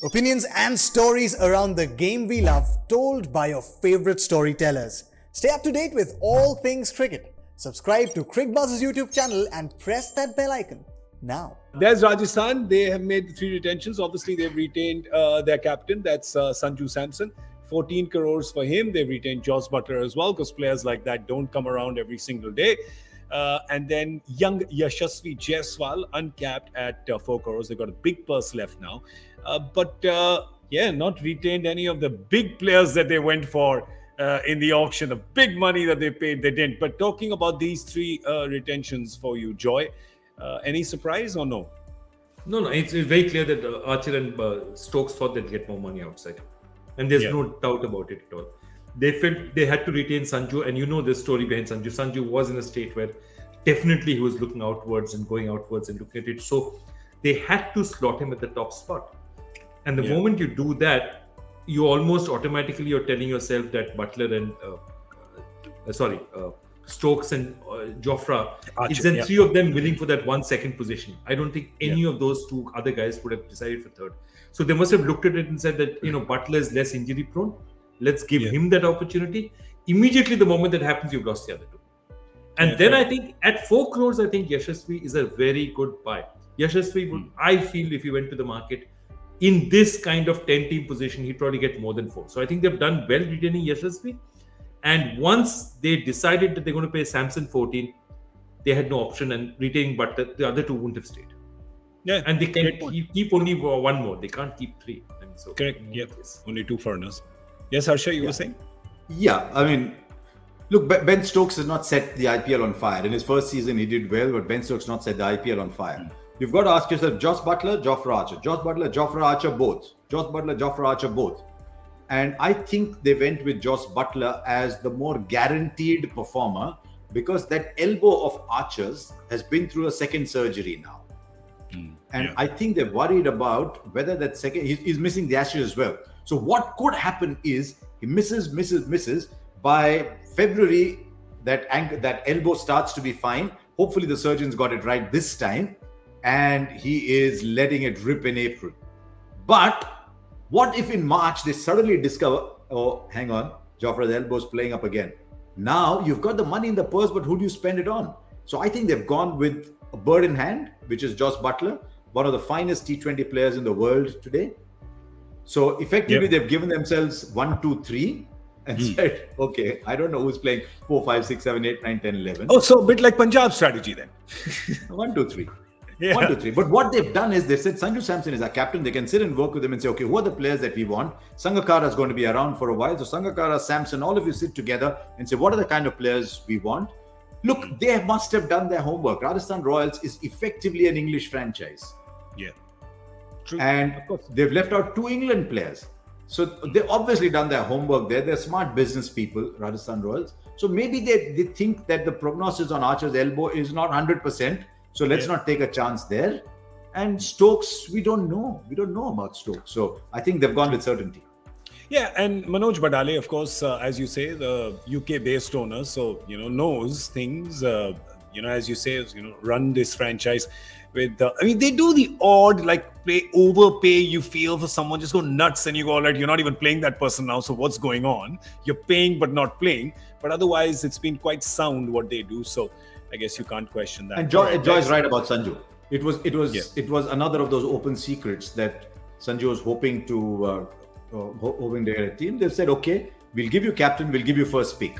Opinions and stories around the game we love, told by your favorite storytellers. Stay up to date with all things cricket. Subscribe to Cricbuzz's YouTube channel and press that bell icon now. There's Rajasthan. They have made the 3 retentions. Obviously, they've retained their captain. That's Samson Samson. 14 crores for him. They've retained Stokes Archer as well, because players like that don't come around every single day. And then young Yashasvi Jaiswal, uncapped at 4 crores. They've got a big purse left now. But not retained any of the big players that they went for in the auction. The big money that they paid, they didn't. But talking about these 3 retentions for you, Joy, any surprise or no? No, it's very clear that Archer and Stokes thought they'd get more money outside. And there's no doubt about it at all. They felt they had to retain Sanju, and you know the story behind Sanju. Sanju was in a state where definitely he was looking outwards and going outwards and looking at it. So they had to slot him at the top spot. And the moment you do that, you almost automatically you're telling yourself that Buttler and Stokes and Jofra, it's then 3 of them willing for that 1 second position. I don't think any of those 2 other guys would have decided for third. So they must have looked at it and said that, Buttler is less injury prone. Let's give him that opportunity. Immediately, the moment that happens, you've lost the other 2. And then I think at 4 crores, I think Yashasvi is a very good buy. Yashasvi would, I feel, if he went to the market in this kind of 10-team position, he'd probably get more than 4. So I think they've done well retaining Yashasvi. And once they decided that they're going to pay Samson 14, they had no option, and retaining Buttler, the other 2 wouldn't have stayed. Yeah, and they can keep only 1 more. They can't keep 3. And so, correct. Yep. Only 2 foreigners. Yes, Harsha, you were saying? Yeah, I mean, look, Ben Stokes has not set the IPL on fire. In his first season, he did well, but Ben Stokes not set the IPL on fire. You've got to ask yourself, Stokes Buttler, Jofra Archer. Stokes Buttler, Jofra Archer, both. Stokes Buttler, Jofra Archer, both. And I think they went with Stokes Buttler as the more guaranteed performer, because that elbow of Archer's has been through a second surgery now. And I think they're worried about whether that second, he's missing the Ashes as well. So what could happen is he misses. By February, that elbow starts to be fine. Hopefully the surgeons got it right this time, and he is letting it rip in April. But what if in March they suddenly discover, oh, hang on, Jofra's elbow's playing up again. Now you've got the money in the purse, but who do you spend it on? So I think they've gone with a bird in hand, which is Stokes Buttler, one of the finest T20 players in the world today. So effectively, they've given themselves 1, 2, 3 and said, okay, I don't know who's playing 4, 5, 6, 7, 8, 9, 10, 11. Oh, so a bit like Punjab strategy then. 1, 2, 3. 1, 2, 3. But what they've done is they've said Sanju Samson is our captain. They can sit and work with him and say, okay, who are the players that we want? Sangakkara is going to be around for a while. So Sangakkara, Samson, all of you sit together and say, what are the kind of players we want? Look, they must have done their homework. Rajasthan Royals is effectively an English franchise. Yeah. True. And they've left out 2 England players. So they've obviously done their homework there. They're smart business people, Rajasthan Royals. So maybe they think that the prognosis on Archer's elbow is not 100%. So let's not take a chance there. And Stokes, we don't know. We don't know about Stokes. So I think they've gone with certainty. Yeah, and Manoj Badale, of course, as you say, the UK-based owner, so, knows things, as you say, run this franchise with, they do the odd, overpay, you feel, for someone, just go nuts, and you go, all right, you're not even playing that person now, so what's going on? You're paying but not playing. But otherwise, it's been quite sound what they do, so I guess you can't question that. And Joy's right about Sanju. It was another of those open secrets that Sanju was hoping to get a team. They've said, okay, we'll give you captain, we'll give you first pick.